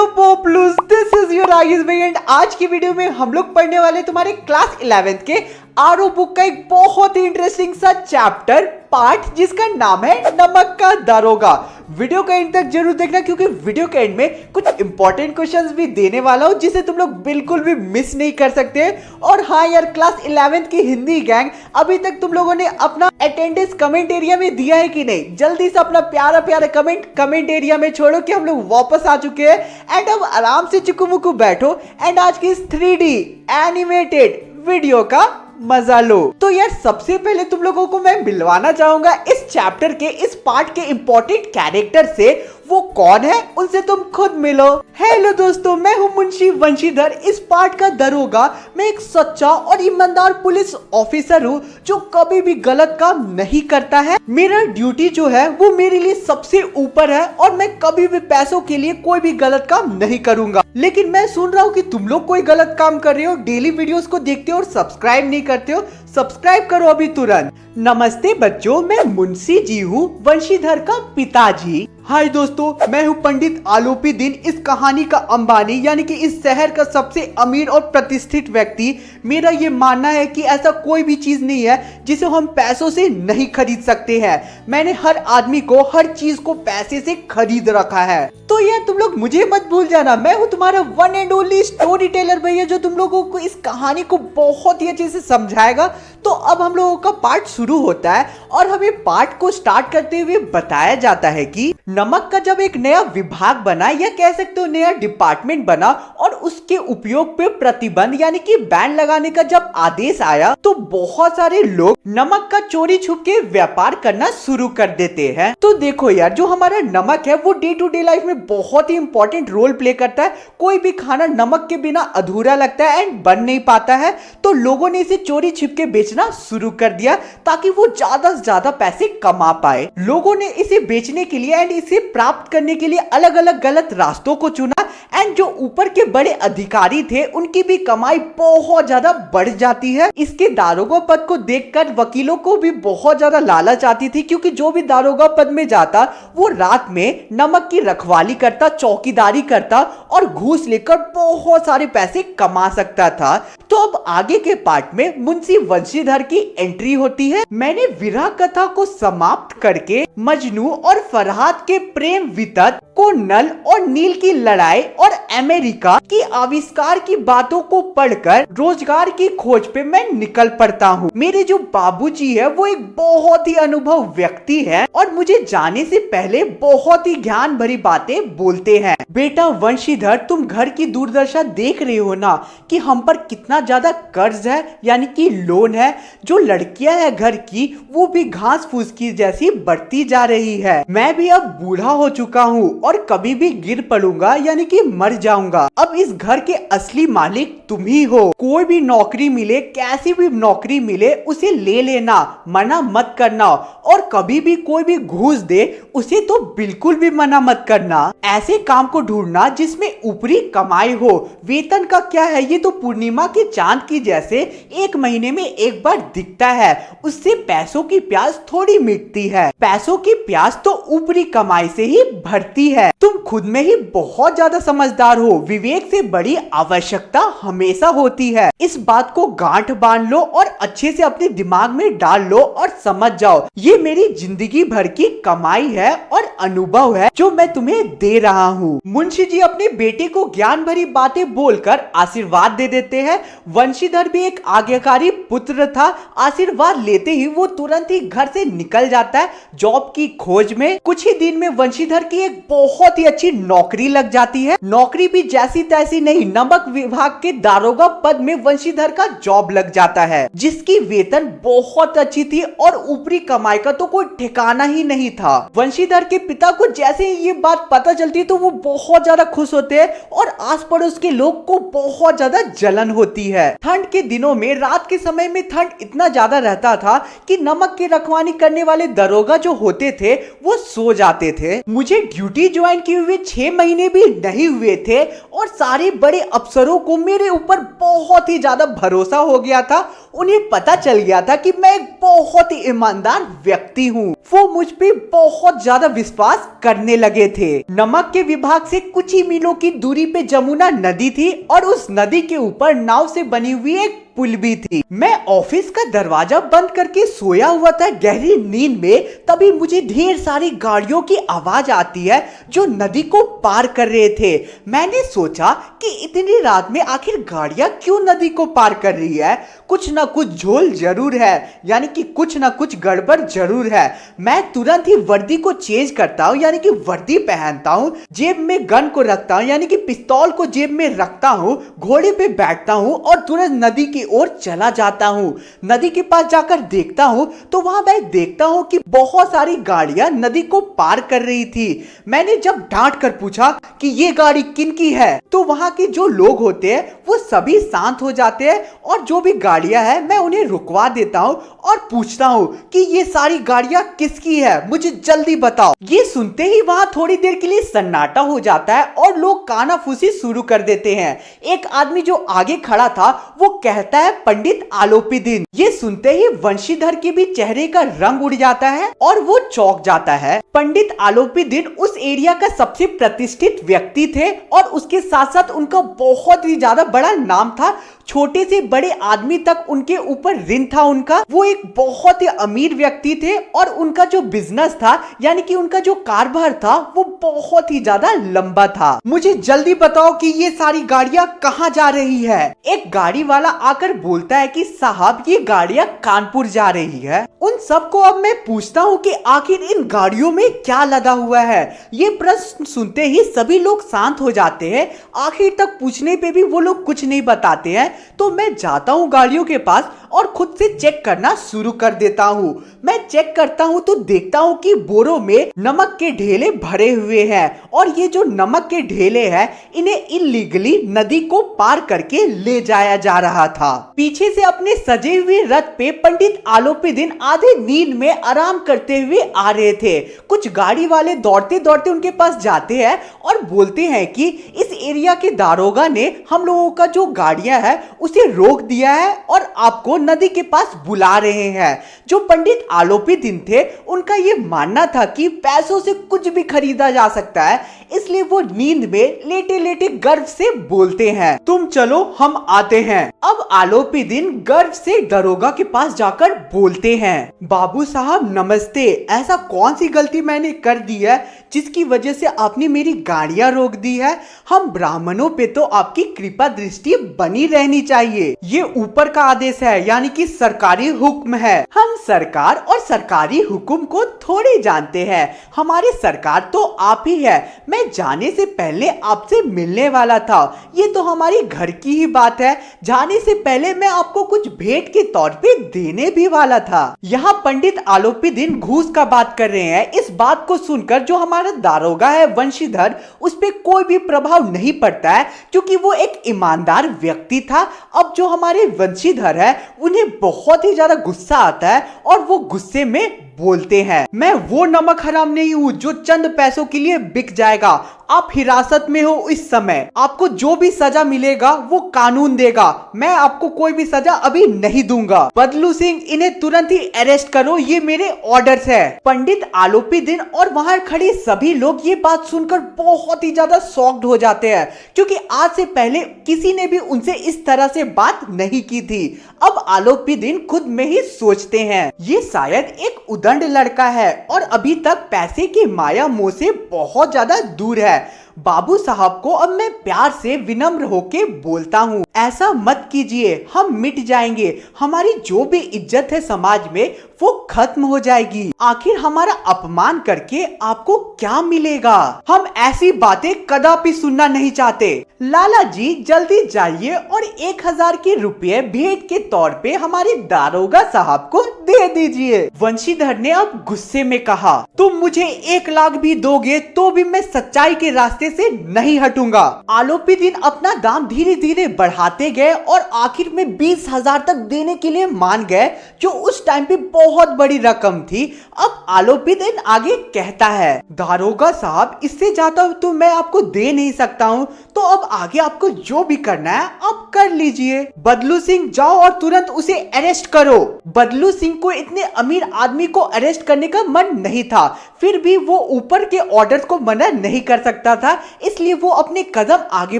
Hello peoples, this is your Ayush भाई and आज की वीडियो में हम लोग पढ़ने वाले तुम्हारे क्लास 11th के आरओ बुक का एक बहुत ही इंटरेस्टिंग सा चैप्टर पार्ट जिसका नाम है नमक का दारोगा। वीडियो का एंड तक जरूर देखना क्योंकि वीडियो के एंड में कुछ इंपॉर्टेंट क्वेश्चंस भी देने वाला हूं जिसे तुम लोग बिल्कुल भी मिस नहीं कर सकते। और हाँ यार, क्लास 11th की हिंदी गैंग, अभी तक तुम लोगों ने अपना अटेंडेंस कमेंट एरिया में दिया है कि नहीं? जल्दी से अपना प्यारा प्यारा कमेंट एरिया में छोड़ो कि हम लोग वापस आ चुके हैं एंड अब आराम से चुकू बैठो एंड आज की इस 3D एनिमेटेड वीडियो का मजा लो। तो यार सबसे पहले तुम लोगों को मैं मिलवाना चाहूंगा इस चैप्टर के इस पार्ट के इंपॉर्टेंट कैरेक्टर से। वो कौन है उनसे तुम खुद मिलो। हेलो दोस्तों, मैं हूँ मुंशी वंशीधर, इस पार्ट का दरोगा। मैं एक सच्चा और ईमानदार पुलिस ऑफिसर हूँ जो कभी भी गलत काम नहीं करता है। मेरा ड्यूटी जो है वो मेरे लिए सबसे ऊपर है और मैं कभी भी पैसों के लिए कोई भी गलत काम नहीं करूंगा। लेकिन मैं सुन रहा हूँ कि तुम लोग कोई गलत काम कर रहे हो, डेली वीडियोस को देखते हो और सब्सक्राइब नहीं करते हो। सब्सक्राइब करो अभी तुरंत। नमस्ते बच्चों, मैं मुंशी जी हूँ, वंशीधर का पिताजी। हाय दोस्तों, मैं हूँ पंडित आलोपी दिन, इस कहानी का अंबानी यानी कि इस शहर का सबसे अमीर और प्रतिष्ठित व्यक्ति। मेरा ये मानना है कि ऐसा कोई भी चीज नहीं है जिसे हम पैसों से नहीं खरीद सकते हैं। मैंने हर आदमी को हर चीज को पैसे से खरीद रखा है। तो यार तुम लोग मुझे मत भूल जाना, मैं हूँ तुम्हारा one and only story teller भैया जो तुम लोगों को इस कहानी को बहुत ही अच्छे से समझाएगा। तो अब हम लोगों का पार्ट शुरू होता है और हमें पार्ट को स्टार्ट करते हुए बताया जाता है कि नमक का जब एक नया विभाग बना या कह सकते हो नया डिपार्टमेंट बना और उसके उपयोग पे प्रतिबंध यानी कि बैन लगाने का जब आदेश आया तो बहुत सारे लोग नमक का चोरी छुप के व्यापार करना शुरू कर देते हैं। तो देखो यार, जो हमारा नमक है वो डे टू डे लाइफ में बहुत ही इंपॉर्टेंट रोल प्ले करता है। कोई भी खाना नमक के बिना अधूरा लगता है एंड बन नहीं पाता है। तो लोगों ने इसे चोरी छिप के बेचना शुरू कर दिया ताकि वो ज्यादा से ज्यादा पैसे कमा पाए। लोगों ने इसे बेचने के लिए एंड इसे प्राप्त करने के लिए अलग अलग गलत रास्तों को चुना एंड जो ऊपर के बड़े अधिकारी थे उनकी भी कमाई बहुत ज्यादा बढ़ जाती है। इसके दारोगा पद को देखकर वकीलों को भी बहुत ज्यादा लालच आती थी क्योंकि जो भी दारोगा पद में जाता वो रात में नमक की रखवाली करता, चौकीदारी करता और घूस लेकर बहुत सारे पैसे कमा सकता था। तो अब आगे के पार्ट में मुंशी वंशीधर की एंट्री होती है। मैंने विरह कथा को समाप्त करके मजनू और फरहाद के प्रेम वितत को नल और नील की लड़ाई और अमेरिका की आविष्कार की बातों को पढ़कर रोजगार की खोज पे मैं निकल पड़ता हूँ। मेरे जो बाबूजी है वो एक बहुत ही अनुभव व्यक्ति है और मुझे जाने से पहले बहुत ही ज्ञान भरी बातें बोलते हैं। बेटा वंशीधर, तुम घर की दुर्दशा देख रहे हो ना कि हम पर कितना ज्यादा कर्ज है यानी कि लोन है। जो लड़कियां है घर की वो भी घास फूस की जैसी बढ़ती जा रही है। मैं भी अब बूढ़ा हो चुका हूँ और कभी भी गिर पड़ूंगा यानी कि मर जाऊंगा। अब इस घर के असली मालिक तुम ही हो। कोई भी नौकरी मिले, कैसी भी नौकरी मिले, उसे ले लेना, मना मत करना। और कभी भी कोई भी घूस दे उसे तो बिल्कुल भी मना मत करना। ऐसे काम को ढूंढना जिसमें ऊपरी कमाई हो। वेतन का क्या है, ये तो पूर्णिमा के चांद की जैसे एक महीने में एक बार दिखता है। उससे पैसों की प्यास थोड़ी मिटती है। पैसों की प्यास तो ऊपरी कमाई से ही भरती है। तुम खुद में ही बहुत ज्यादा समझदार हो। विवेक से बड़ी आवश्यकता हमेशा होती है। इस बात को गांठ बांध लो और अच्छे से अपने दिमाग में डाल लो और समझ जाओ, ये मेरी जिंदगी भर की कमाई है और अनुभव है जो मैं तुम्हें दे रहा हूँ। मुंशी जी अपने बेटे को ज्ञान भरी बातें बोलकर आशीर्वाद दे देते हैं। वंशीधर भी एक आज्ञाकारी पुत्र था। आशीर्वाद लेते ही वो तुरंत ही घर से निकल जाता है जॉब की खोज में। कुछ ही दिन में वंशीधर की एक बहुत ही अच्छी नौकरी लग जाती है। नौकरी भी जैसी तैसी नहीं, नमक विभाग के दारोगा पद में वंशीधर का जॉब लग जाता है जिसकी वेतन बहुत अच्छी थी और ऊपरी कमाई का तो कोई ठिकाना ही नहीं था। वंशीधर के पिता को जैसे ही ये बात पता चलती तो वो बहुत ज्यादा खुश होते हैं और आस पड़ोस के लोग को बहुत ज्यादा जलन होती है। ठंड के दिनों में रात के समय में ठंड इतना ज्यादा रहता था कि नमक की रखवाली करने वाले दरोगा जो होते थे वो सो जाते थे। मुझे ड्यूटी ज्वाइन किए हुए 6 महीने भी नहीं हुए थे और सारे बड़े अफसरों को मेरे ऊपर बहुत ही ज्यादा भरोसा हो गया था। उन्हें पता चल गया था कि मैं एक बहुत ही ईमानदार व्यक्ति हूँ। वो मुझ पे बहुत ज्यादा विश्वास करने लगे थे। नमक के विभाग से कुछ ही मीलों की दूरी पे जमुना नदी थी और उस नदी के ऊपर नाव से बनी हुई एक पुल भी थी। मैं ऑफिस का दरवाजा बंद करके सोया हुआ था गहरी नींद में, तभी मुझे ढेर सारी गाड़ियों की आवाज आती है जो नदी को पार कर रहे थे। मैंने सोचा कि इतनी रात में आखिर गाड़ियां क्यों नदी को पार कर रही है, कुछ ना कुछ झोल जरूर है, यानी कि कुछ ना कुछ गड़बड़ जरूर है। मैं तुरंत ही वर्दी को चेंज करता हूँ, यानी कि वर्दी पहनता हूँ, जेब में गन को रखता हूँ, यानी कि पिस्तौल को जेब में रखता हूँ, घोड़े पे बैठता हूँ और तुरंत नदी की ओर चला जाता हूँ। नदी के पास जाकर देखता हूँ तो वहां मैं देखता हूँ कि बहुत सारी गाड़ियां नदी को पार कर रही थी। मैंने जब डांट कर पूछा कि ये गाड़ी किनकी है, तो वहां के जो लोग होते हैं वो सभी शांत हो जाते हैं और जो भी गाड़ियां हैं मैं उन्हें रुकवा देता हूँ और पूछता हूँ कि ये सारी गाड़ियां किसकी है, मुझे जल्दी बताओ। ये सुनते ही वहां थोड़ी देर के लिए सन्नाटा हो जाता है और लोग कानाफूसी शुरू कर देते हैं। एक आदमी जो आगे खड़ा था वो कहता है पंडित आलोपीदीन। ये सुनते ही वंशीधर के भी चेहरे का रंग उड़ जाता है और वो चौंक जाता है। पंडित आलोपीदीन उस एरिया का सबसे प्रतिष्ठित व्यक्ति थे और उसके साथ साथ उनका बहुत ही ज्यादा बड़ा नाम था। छोटे से बड़े आदमी तक उनके ऊपर ऋण था उनका। वो एक बहुत ही अमीर व्यक्ति थे और उनका जो बिजनेस था, यानी कि उनका जो कारोबार था, वो बहुत ही ज्यादा लंबा था। मुझे जल्दी बताओ कि ये सारी गाड़ियां कहाँ जा रही है। एक गाड़ी वाला आकर बोलता है कि साहब ये गाड़ियां कानपुर जा रही है। उन सबको अब मैं पूछता हूँ कि आखिर इन गाड़ियों में क्या लदा हुआ है। ये प्रश्न सुनते ही सभी लोग शांत हो जाते हैं। आखिर तक पूछने पे भी वो लोग कुछ नहीं बताते हैं। तो मैं जाता हूँ गाड़ियों के पास और खुद से चेक करना शुरू कर देता हूँ। मैं चेक करता हूँ तो देखता हूँ कि बोरों में नमक के ढेले भरे हुए हैं और ये जो नमक के ढेले हैं इन्हें इलीगली नदी को पार करके ले जाया जा रहा था। पीछे से अपने सजे हुए रथ पे पंडित आलोपीदीन आधे नींद में आराम करते हुए आ रहे थे। कुछ गाड़ी वाले दौड़ते दौड़ते उनके पास जाते हैं और बोलते हैं कि इस एरिया के दारोगा ने हम लोगों का जो गाड़ियां है उसे रोक दिया है और आपको नदी के पास बुला रहे हैं। जो पंडित आलोपीदीन थे उनका ये मानना था कि पैसों से कुछ भी खरीदा जा सकता है, इसलिए वो नींद में लेटे लेटे गर्व से बोलते हैं, तुम चलो हम आते हैं। अब आलोपीदीन गर्व से दरोगा के पास जाकर बोलते हैं, बाबू साहब नमस्ते, ऐसा कौन सी गलती मैंने कर दी है जिसकी वजह से आपने मेरी गाड़ियां रोक दी है। हम ब्राह्मणों पे तो आपकी कृपा दृष्टि बनी रहनी चाहिए। ये ऊपर का आदेश है, यानी कि सरकारी हुक्म है। हम सरकार और सरकारी हुक्म को थोड़े जानते हैं। हमारी सरकार तो आप ही है। मैं जाने से पहले आपसे मिलने वाला था। ये तो हमारी घर की ही बात है। जाने से पहले मैं आपको कुछ भेंट के तौर पे देने भी वाला था। यहाँ पंडित आलोपीदीन घूस का बात कर रहे हैं। इस बात को सुनकर जो हमारा दारोगा है वंशीधर, उस पे कोई भी प्रभाव नहीं पड़ता है क्योंकि वो एक ईमानदार व्यक्ति था। अब जो हमारे वंशीधर है उन्हें बहुत ही ज्यादा गुस्सा आता है और वो गुस्से में बोलते हैं, मैं वो नमक हराम नहीं हूँ जो चंद पैसों के लिए बिक जाएगा। आप हिरासत में हो इस समय, आपको जो भी सजा मिलेगा वो कानून देगा। मैं आपको कोई भी सजा अभी नहीं दूंगा। बदलू सिंह, इन्हें तुरंत ही अरेस्ट करो, ये मेरे ऑर्डर्स है। पंडित आलोपीदीन और वहां खड़े सभी लोग ये बात सुनकर बहुत ही ज्यादा शॉक्ड हो जाते हैं क्योंकि आज से पहले किसी ने भी उनसे इस तरह से बात नहीं की थी। अब आलोपीदीन खुद में ही सोचते हैं, ये शायद एक उदंड लड़का है और अभी तक पैसे की माया मोह से बहुत ज्यादा दूर है। बाबू साहब को अब मैं प्यार से विनम्र होके बोलता हूँ, ऐसा मत कीजिए, हम मिट जाएंगे। हमारी जो भी इज्जत है समाज में वो खत्म हो जाएगी। आखिर हमारा अपमान करके आपको क्या मिलेगा? हम ऐसी बातें कदापि सुनना नहीं चाहते। लाला जी जल्दी जाइए और 1000 के रुपये भेंट के तौर पे हमारे दारोगा साहब को दे दीजिए। वंशीधर ने अब गुस्से में कहा, तुम मुझे 1 लाख भी दोगे तो भी मैं सच्चाई के रास्ते से नहीं हटूंगा। आलोपीदीन अपना दाम धीरे धीरे बढ़ा बढ़ाते गए और आखिर में 20,000 तक देने के लिए मान गए, जो उस टाइम पे बहुत बड़ी रकम थी। अब आलोपीदीन आगे कहता है, दारोगा साहब, इससे ज्यादा तो मैं आपको दे नहीं सकता हूँ, तो अब आगे आपको जो भी करना है आप कर लीजिए। बदलू सिंह, जाओ और तुरंत उसे अरेस्ट करो। बदलू सिंह को इतने अमीर आदमी को अरेस्ट करने का मन नहीं था, फिर भी वो ऊपर के ऑर्डर्स को मना नहीं कर सकता था, इसलिए वो अपने कदम आगे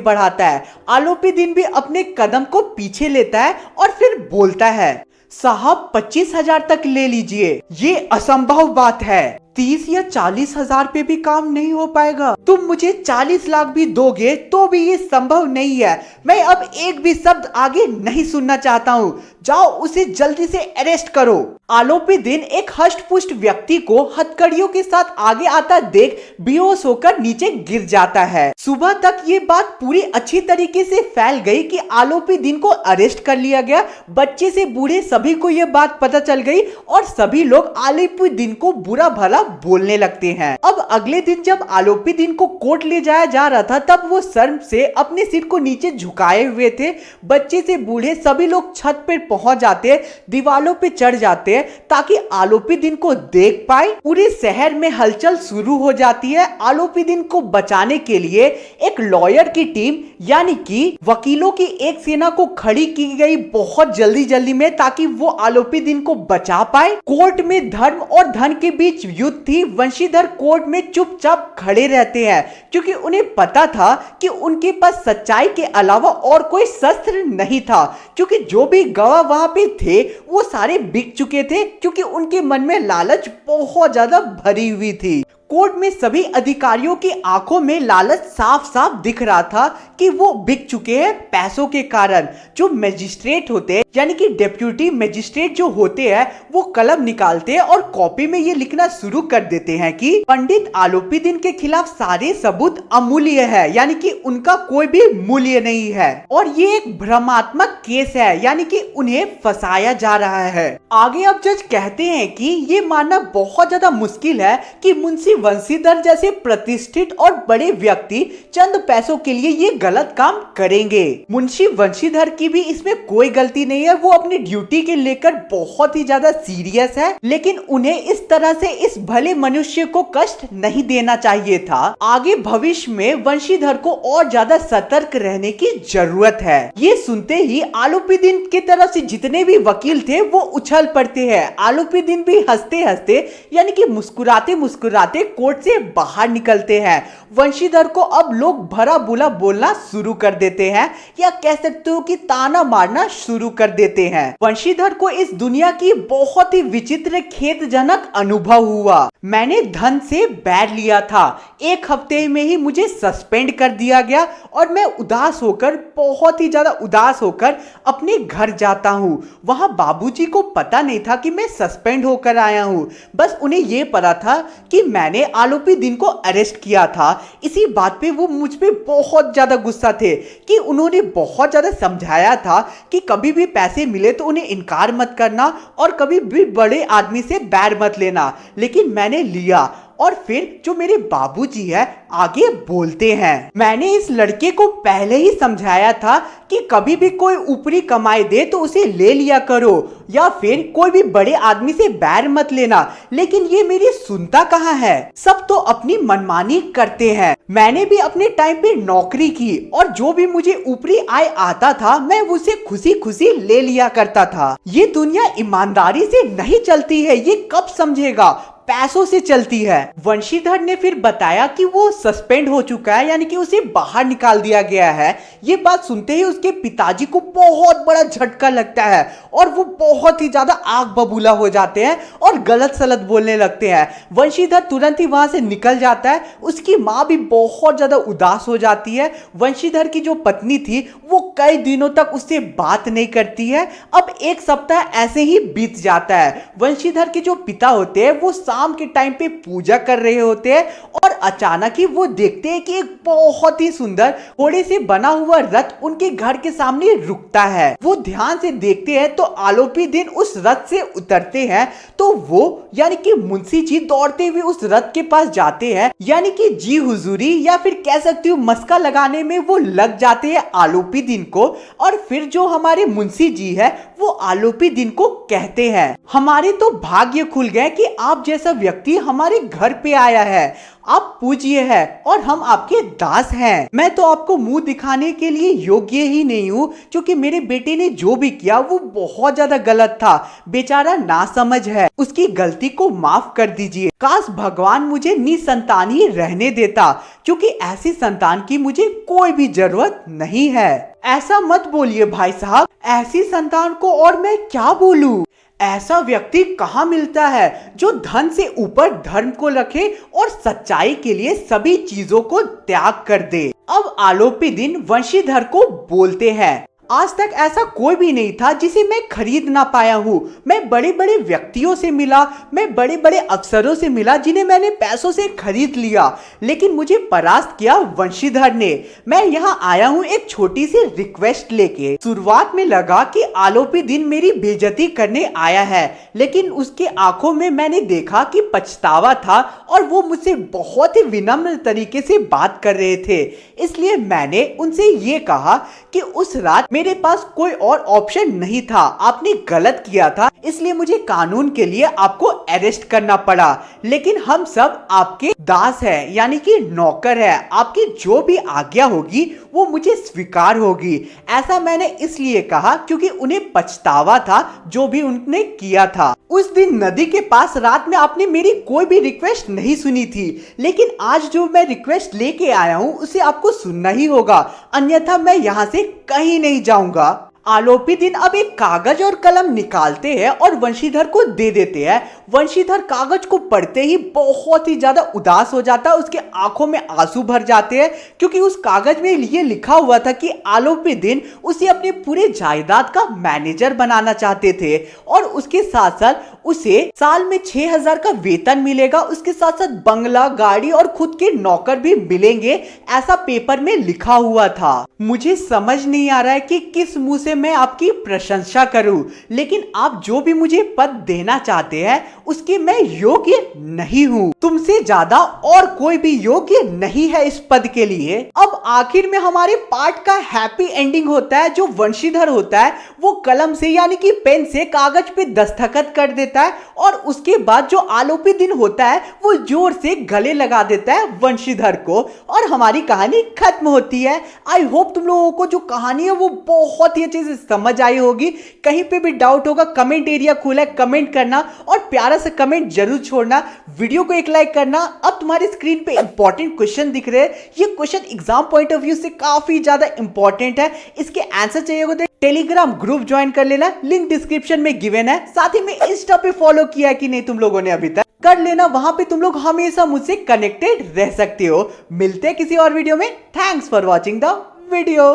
बढ़ाता है। आलोपीदीन भी अपने कदम को पीछे लेता है और फिर बोलता है, साहब 25,000 तक ले लीजिए। ये असंभव बात है, 30 या 40,000 पे भी काम नहीं हो पाएगा। तुम मुझे 40 लाख भी दोगे तो भी ये संभव नहीं है। मैं अब एक भी शब्द आगे नहीं सुनना चाहता हूँ। जाओ उसे जल्दी से अरेस्ट करो। आलोपीदीन एक हष्ट-पुष्ट व्यक्ति को हथकड़ियों के साथ आगे आता देख बेहोश होकर नीचे गिर जाता है। सुबह तक ये बात पूरी अच्छी तरीके से फैल गई कि आलोपीदीन को अरेस्ट कर लिया गया। बच्चे से बूढ़े सभी को ये बात पता चल गई और सभी लोग आलोपीदीन को बुरा भला बोलने लगते हैं। अब अगले दिन जब आलोपीदीन को कोर्ट ले जाया जा रहा था, तब वो शर्म से अपने सिर को नीचे झुकाए हुए थे। बच्चे से बूढ़े सभी लोग छत पर पहुंच जाते, दीवालों पे चढ़ जाते ताकि आलोपीदीन को देख पाए। पूरे शहर में हलचल शुरू हो जाती है। आलोपीदीन को बचाने के लिए एक लॉयर की टीम, यानी कि वकीलों की एक सेना को खड़ी की गई बहुत जल्दी में, ताकि वो आलोपीदीन को बचा पाए। कोर्ट में धर्म और धन के बीच युद्ध थी। वंशीधर कोर्ट में चुपचाप खड़े रहते हैं, क्योंकि उन्हें पता था कि उनके पास सच्चाई के अलावा और कोई शस्त्र नहीं था, क्योंकि जो भी गवाह वहां पे थे वो सारे बिक चुके थे, क्योंकि उनके मन में लालच बहुत ज्यादा भरी हुई थी। कोर्ट में सभी अधिकारियों की आंखों में लालच साफ साफ दिख रहा था कि वो बिक चुके हैं पैसों के कारण। जो मजिस्ट्रेट होते हैं, यानी कि डेप्यूटी मजिस्ट्रेट जो होते हैं, वो कलम निकालते हैं और कॉपी में ये लिखना शुरू कर देते हैं कि पंडित आलोपीदीन के खिलाफ सारे सबूत अमूल्य है, यानी कि उनका कोई भी मूल्य नहीं है और ये एक भ्रमात्मक केस है, यानी कि उन्हें फंसाया जा रहा है। आगे अब जज कहते हैं कि ये मानना बहुत ज्यादा मुश्किल है कि मुंशी वंशीधर जैसे प्रतिष्ठित और बड़े व्यक्ति चंद पैसों के लिए ये गलत काम करेंगे। मुंशी वंशीधर की भी इसमें कोई गलती नहीं है। वो अपनी ड्यूटी के लेकर बहुत ही ज्यादा सीरियस है, लेकिन उन्हें इस तरह से इस भले मनुष्य को कष्ट नहीं देना चाहिए था। आगे भविष्य में वंशीधर को और ज्यादा सतर्क रहने की जरूरत है। ये सुनते ही आलोपीदीन की तरफ से जितने भी वकील थे वो उछल पड़ते हैं। आलोपीदीन भी हंसते हंसते, यानी कि मुस्कुराते मुस्कुराते कोर्ट से बाहर निकलते हैं। वंशीधर को अब लोग भरा बुरा बोलना शुरू कर देते हैं, या कह सकते हो कि ताना मारना शुरू कर देते हैं। वंशीधर को इस दुनिया की बहुत ही विचित्र खेदजनक अनुभव हुआ। मैंने धन से बैर लिया था, एक हफ्ते में ही मुझे सस्पेंड कर दिया गया और मैं उदास होकर, बहुत ही ज्यादा उदास होकर अपने घर जाता हूँ। वहां बाबूजी को पता नहीं था कि मैं सस्पेंड होकर आया हूँ। बस उन्हें यह पता था कि मैंने आलोपीदीन को अरेस्ट किया था। इसी बात पे वो मुझ पे बहुत ज्यादा गुस्सा थे कि उन्होंने बहुत ज्यादा समझाया था कि कभी भी पैसे मिले तो उन्हें इनकार मत करना और कभी भी बड़े आदमी से बैर मत लेना, लेकिन मैंने लिया। और फिर जो मेरे बाबूजी है आगे बोलते हैं, मैंने इस लड़के को पहले ही समझाया था कि कभी भी कोई ऊपरी कमाई दे तो उसे ले लिया करो, या फिर कोई भी बड़े आदमी से बैर मत लेना, लेकिन ये मेरी सुनता कहाँ है। सब तो अपनी मनमानी करते हैं। मैंने भी अपने टाइम पे नौकरी की और जो भी मुझे ऊपरी आय आता था मैं उसे खुशी खुशी ले लिया करता था। ये दुनिया ईमानदारी से नहीं चलती है, ये कब समझेगा, पैसों से चलती है। वंशीधर ने फिर बताया कि वो सस्पेंड हो चुका है, यानी कि उसे बाहर निकाल दिया गया है। ये बात सुनते ही उसके पिताजी को बहुत बड़ा झटका लगता है और वो बहुत ही ज्यादा आग बबूला हो जाते हैं और गलत सलत बोलने लगते हैं। वंशीधर तुरंत ही वहां से निकल जाता है। उसकी माँ भी बहुत ज्यादा उदास हो जाती है। वंशीधर की जो पत्नी थी वो कई दिनों तक उससे बात नहीं करती है। अब एक सप्ताह ऐसे ही बीत जाता है। वंशीधर के जो पिता होते हैं वो शाम के टाइम पे पूजा कर रहे होते हैं और अचानक ही वो देखते हैं कि एक बहुत ही सुंदर घोड़े से बना हुआ रथ उनके घर के सामने रुकता है। वो ध्यान से देखते हैं तो आलोपीदीन उस रथ से उतरते हैं, तो वो यानी कि मुंशी जी दौड़ते हुए उस रथ के पास जाते हैं, यानी कि जी हुजूरी या फिर कह सकती हूँ मस्का लगाने में वो लग जाते हैं आलोपीदीन दिन को, और फिर जो हमारे मुंशी जी है वो आलोपी दिन को कहते हैं। हमारे तो भाग्य खुल गए कि आप जैसा व्यक्ति हमारे घर पे आया है। आप पूज्य है और हम आपके दास हैं। मैं तो आपको मुंह दिखाने के लिए योग्य ही नहीं हूँ, क्योंकि मेरे बेटे ने जो भी किया वो बहुत ज्यादा गलत था। बेचारा नासमझ है, उसकी गलती को माफ कर दीजिए। काश भगवान मुझे निसंतान ही रहने देता, क्योंकि ऐसी संतान की मुझे कोई भी जरूरत नहीं है। ऐसा मत बोलिए भाई साहब, ऐसी संतान को और मैं क्या बोलूं। ऐसा व्यक्ति कहाँ मिलता है जो धन से ऊपर धर्म को रखे और सच्चाई के लिए सभी चीजों को त्याग कर दे। अब आलोपी दिन वंशीधर को बोलते हैं, आज तक ऐसा कोई भी नहीं था जिसे मैं खरीद ना पाया हूँ। मैं बड़े बड़े व्यक्तियों से मिला, मैं बड़े बड़े अफसरों से मिला जिन्हें मैंने पैसों से खरीद लिया, लेकिन मुझे परास्त किया वंशीधर ने। मैं यहाँ आया हूँ एक छोटी सी रिक्वेस्ट लेके। शुरुआत में लगा कि आलोपी दिन मेरी बेइज्जती करने आया है, लेकिन उसके आंखों में मैंने देखा कि पछतावा था और वो मुझसे बहुत ही विनम्र तरीके से बात कर रहे थे। इसलिए मैंने उनसे ये कहा कि उस रात मेरे पास कोई और ऑप्शन नहीं था, आपने गलत किया था, इसलिए मुझे कानून के लिए आपको अरेस्ट करना पड़ा। लेकिन हम सब आपके दास हैं, यानी कि नौकर है। आपकी जो भी आज्ञा होगी वो मुझे स्वीकार होगी। ऐसा मैंने इसलिए कहा क्योंकि उन्हें पछतावा था जो भी उन्होंने किया था। उस दिन नदी के पास रात में आपने मेरी कोई भी रिक्वेस्ट नहीं सुनी थी, लेकिन आज जो मैं रिक्वेस्ट लेके आया हूँ उसे आपको सुनना ही होगा, अन्यथा मैं यहाँ से कहीं नहीं जाऊंगा। आलोपी दिन अब एक कागज और कलम निकालते हैं और वंशीधर को दे देते हैं। वंशीधर कागज को पढ़ते ही बहुत ही ज्यादा उदास हो जाता है, उसके आंखों में आंसू भर जाते हैं, क्योंकि उस कागज में ये लिखा हुआ था कि आलोपी दिन उसे अपने पूरे जायदाद का मैनेजर बनाना चाहते थे और उसके साथ साथ उसे साल में 6,000 का वेतन मिलेगा, उसके साथ साथ बंगला, गाड़ी और खुद के नौकर भी मिलेंगे, ऐसा पेपर में लिखा हुआ था। मुझे समझ नहीं आ रहा है कि किस मुंह से मैं आपकी प्रशंसा करूं, लेकिन आप जो भी मुझे पद देना चाहते हैं उसके मैं योग्य नहीं हूं। तुमसे ज्यादा और कोई भी योग्य नहीं है इस पद के लिए। अब आखिर में हमारे पार्ट का हैप्पी एंडिंग होता है। जो वंशीधर होता है वो कलम से यानी कि पेन से कागज पे दस्तखत कर देता है और उसके बाद जो आलोपी दिन होता है वो जोर से गले लगा देता है वंशीधर को और हमारी कहानी खत्म होती है। आई होप तुम लोगों को जो कहानी है वो बहुत ही अच्छे से समझ आई होगी। कहीं पे भी डाउट होगा कमेंट एरिया खुला है, कमेंट करना और प्यारा सा कमेंट जरूर छोड़ना। वीडियो को एक लाइक करना। अब तुम्हारी स्क्रीन पे इंपॉर्टेंट क्वेश्चन दिख रहे हैं, ये question exam point of view से काफी ज्यादा इंपॉर्टेंट है। इसके आंसर चाहिए होगा तो टेलीग्राम ग्रुप ज्वाइन कर लेना, लिंक डिस्क्रिप्शन में गिवन है। साथ ही में इंस्टा पे फॉलो किया है कि नहीं तुम लोगों ने अभी तक, कर लेना। वहां पे तुम लोग हमेशा मुझसे कनेक्टेड रह सकते हो। मिलते हैं किसी और वीडियो में। Thanks for watching the video.